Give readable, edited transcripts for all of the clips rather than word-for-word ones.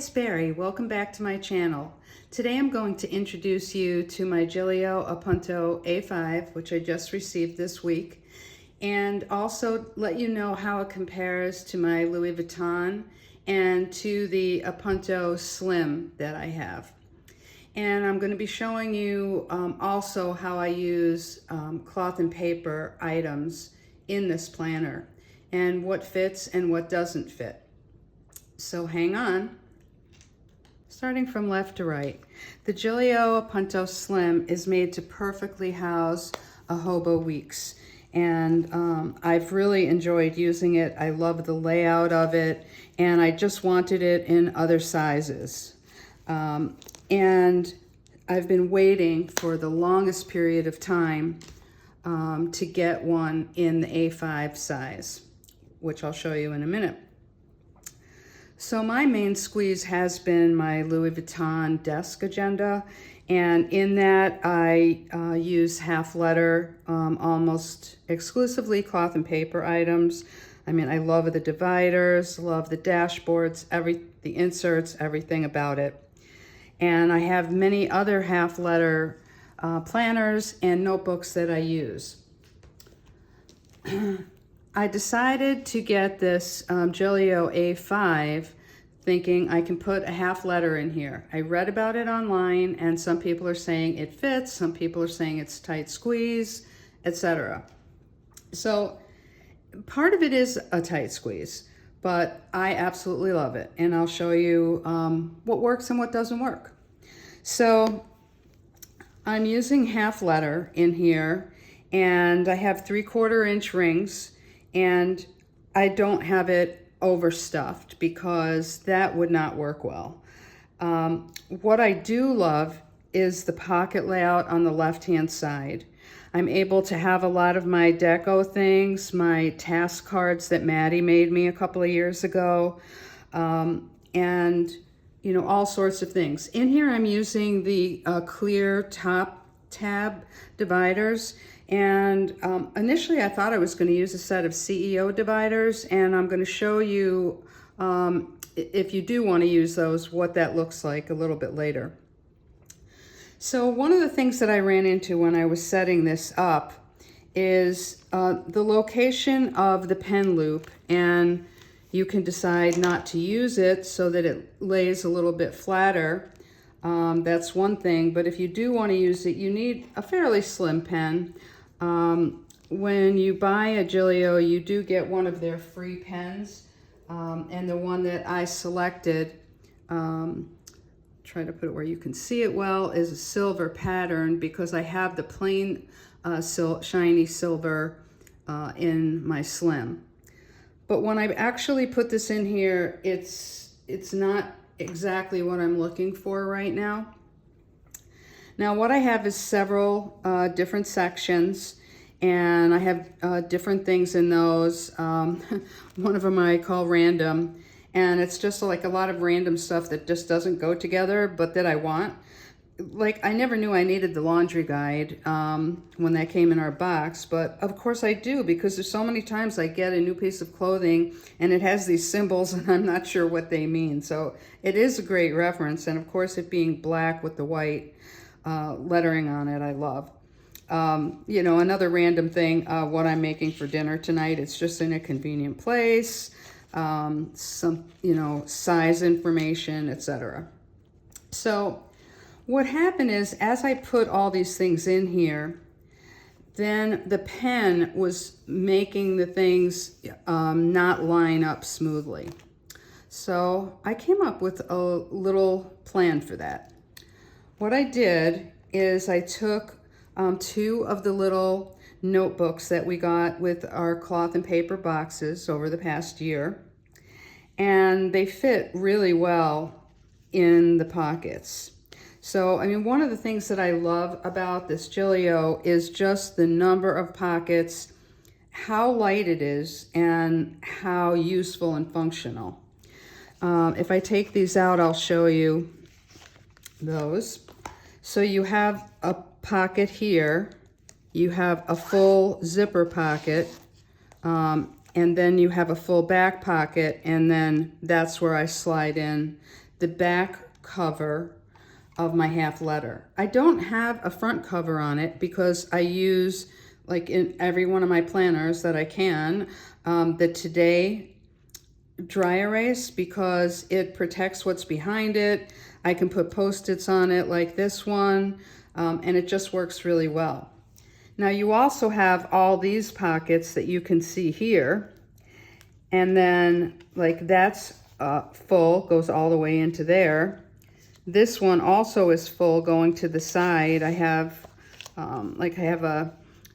it's Barry. Welcome back to my channel. Today I'm going to introduce you to my Gillio Appunto A5, which I just received this week, and also let you know how it compares to my Louis Vuitton and to the Appunto Slim that I have. And I'm going to be showing you also how I use cloth and paper items in this planner and what fits and what doesn't fit. So hang on. Starting from left to right, the Gillio Appunto Slim is made to perfectly house a hobo weeks, and I've really enjoyed using it. I love the layout of it, and I just wanted it in other sizes. And I've been waiting for the longest period of time to get one in the A5 size, which I'll show you in a minute. So my main squeeze has been my Louis Vuitton desk agenda, and in that I use half letter, almost exclusively cloth and paper items. I mean, I love the dividers, love the dashboards, the inserts, everything about it. And I have many other half letter planners and notebooks that I use. I decided to get this Gillio A5 thinking I can put a half letter in here. I read about it online, and some people are saying it fits, some people are saying it's tight squeeze, etc. So part of it is a tight squeeze, but I absolutely love it, and I'll show you what works and what doesn't work. So I'm using half letter in here, and I have 3/4 inch rings, and I don't have it overstuffed because that would not work well. What I do love is the pocket layout on the left-hand side. I'm able to have a lot of my deco things, my task cards that Maddie made me a couple of years ago, and you know, all sorts of things. In here I'm using the clear top tab dividers. And initially I thought I was going to use a set of CEO dividers, and I'm going to show you, if you do want to use those, what that looks like a little bit later. So one of the things that I ran into when I was setting this up is the location of the pen loop, and you can decide not to use it so that it lays a little bit flatter. That's one thing, but if you do want to use it, you need a fairly slim pen. When you buy a Gillio, you do get one of their free pens, and the one that I selected, try to put it where you can see it well, is a silver pattern because I have the plain shiny silver in my Slim. But when I actually put this in here, it's not exactly what I'm looking for right now. Now what I have is several different sections, and I have different things in those. One of them I call random, and it's just like a lot of random stuff that just doesn't go together, but that I want. Like, I never knew I needed the laundry guide when that came in our box, but of course I do, because there's so many times I get a new piece of clothing and it has these symbols and I'm not sure what they mean. So it is a great reference, and of course it being black with the white lettering on it, I love. You know, another random thing, what I'm making for dinner tonight, it's just in a convenient place, some, you know, size information, etc. So what happened is, as I put all these things in here, then the pen was making the things not line up smoothly. So I came up with a little plan for that. What I did is I took 2 of the little notebooks that we got with our cloth and paper boxes over the past year, and they fit really well in the pockets. So, I mean, one of the things that I love about this Gillio is just the number of pockets, how light it is, and how useful and functional. If I take these out, I'll show you those. So you have a pocket here, you have a full zipper pocket, and then you have a full back pocket, and then that's where I slide in the back cover of my half letter. I don't have a front cover on it because I use, like in every one of my planners that I can, the Today dry erase, because it protects what's behind it. I can put Post-its on it like this one, and it just works really well. Now you also have all these pockets that you can see here, and then like that's full, goes all the way into there. This one also is full going to the side. I have I have a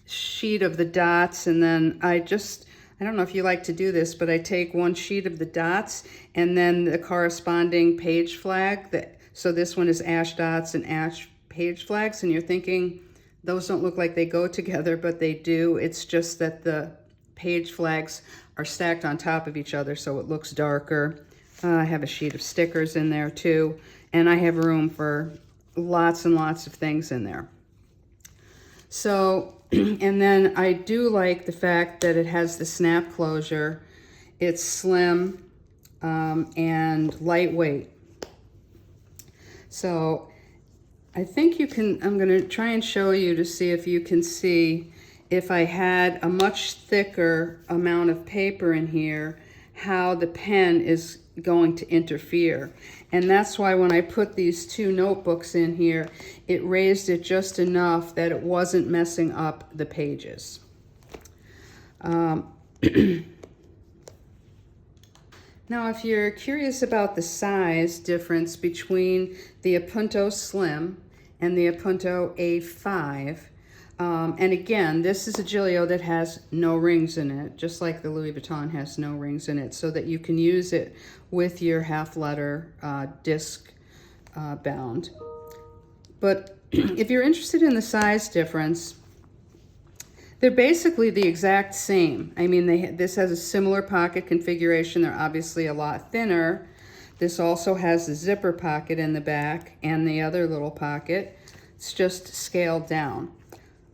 sheet of the dots, and then I don't know if you like to do this, but I take one sheet of the dots and then the corresponding page flag. So this one is ash dots and ash page flags, and you're thinking those don't look like they go together, but they do. It's just that the page flags are stacked on top of each other, so it looks darker. I have a sheet of stickers in there too, and I have room for lots and lots of things in there. So, and then I do like the fact that it has the snap closure. It's slim and lightweight. So I think you can, I'm going to try and show you to see if you can see, if I had a much thicker amount of paper in here, how the pen is going to interfere. And that's why when I put these two notebooks in here, it raised it just enough that it wasn't messing up the pages. Now, if you're curious about the size difference between the Appunto Slim and the Appunto A5, and again, this is a Gillio that has no rings in it, just like the Louis Vuitton has no rings in it, so that you can use it with your half letter disc bound. But if you're interested in the size difference, they're basically the exact same. I mean, this has a similar pocket configuration. They're obviously a lot thinner. This also has a zipper pocket in the back and the other little pocket. It's just scaled down.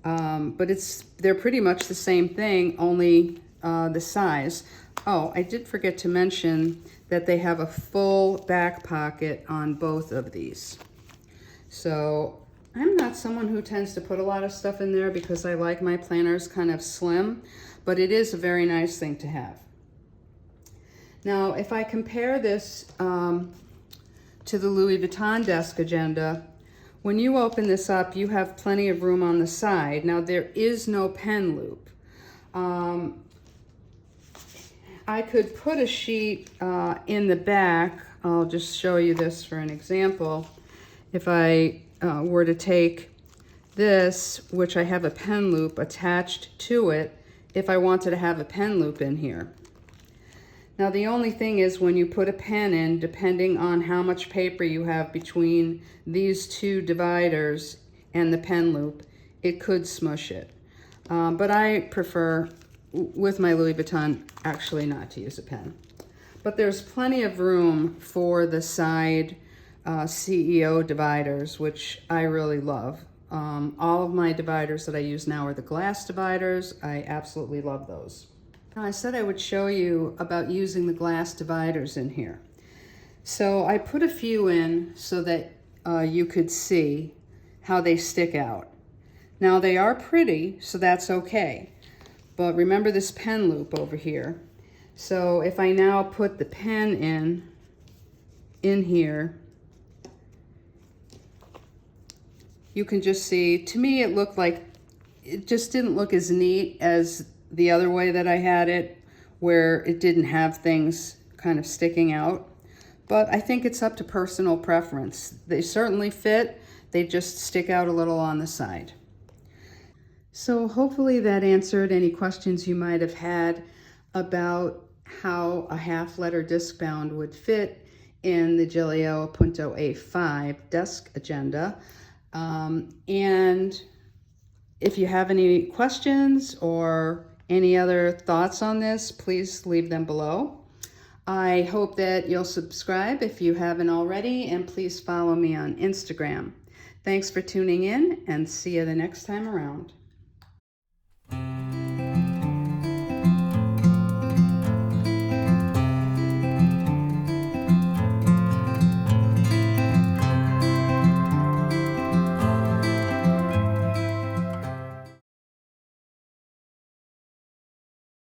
But they're pretty much the same thing, only the size. Oh, I did forget to mention that they have a full back pocket on both of these. So I'm not someone who tends to put a lot of stuff in there because I like my planners kind of slim, but it is a very nice thing to have. Now, if I compare this to the Louis Vuitton desk agenda, when you open this up, you have plenty of room on the side. Now, there is no pen loop. I could put a sheet in the back. I'll just show you this for an example. If I were to take this, which I have a pen loop attached to it, if I wanted to have a pen loop in here. Now, the only thing is when you put a pen in, depending on how much paper you have between these two dividers and the pen loop, it could smush it. But I prefer, with my Louis Vuitton, actually not to use a pen. But there's plenty of room for the side CEO dividers, which I really love. All of my dividers that I use now are the glass dividers. I absolutely love those. Now, I said I would show you about using the glass dividers in here. So I put a few in so that you could see how they stick out. Now, they are pretty, so that's okay. But remember this pen loop over here. So if I now put the pen in here, you can just see, to me it looked like, it just didn't look as neat as the other way that I had it, where it didn't have things kind of sticking out. But I think it's up to personal preference. They certainly fit, they just stick out a little on the side. So hopefully that answered any questions you might have had about how a half letter disc bound would fit in the Gillio Appunto A5 desk agenda. And if you have any questions or any other thoughts on this, please leave them below. I hope that you'll subscribe if you haven't already, and please follow me on Instagram. Thanks for tuning in, and see you the next time around.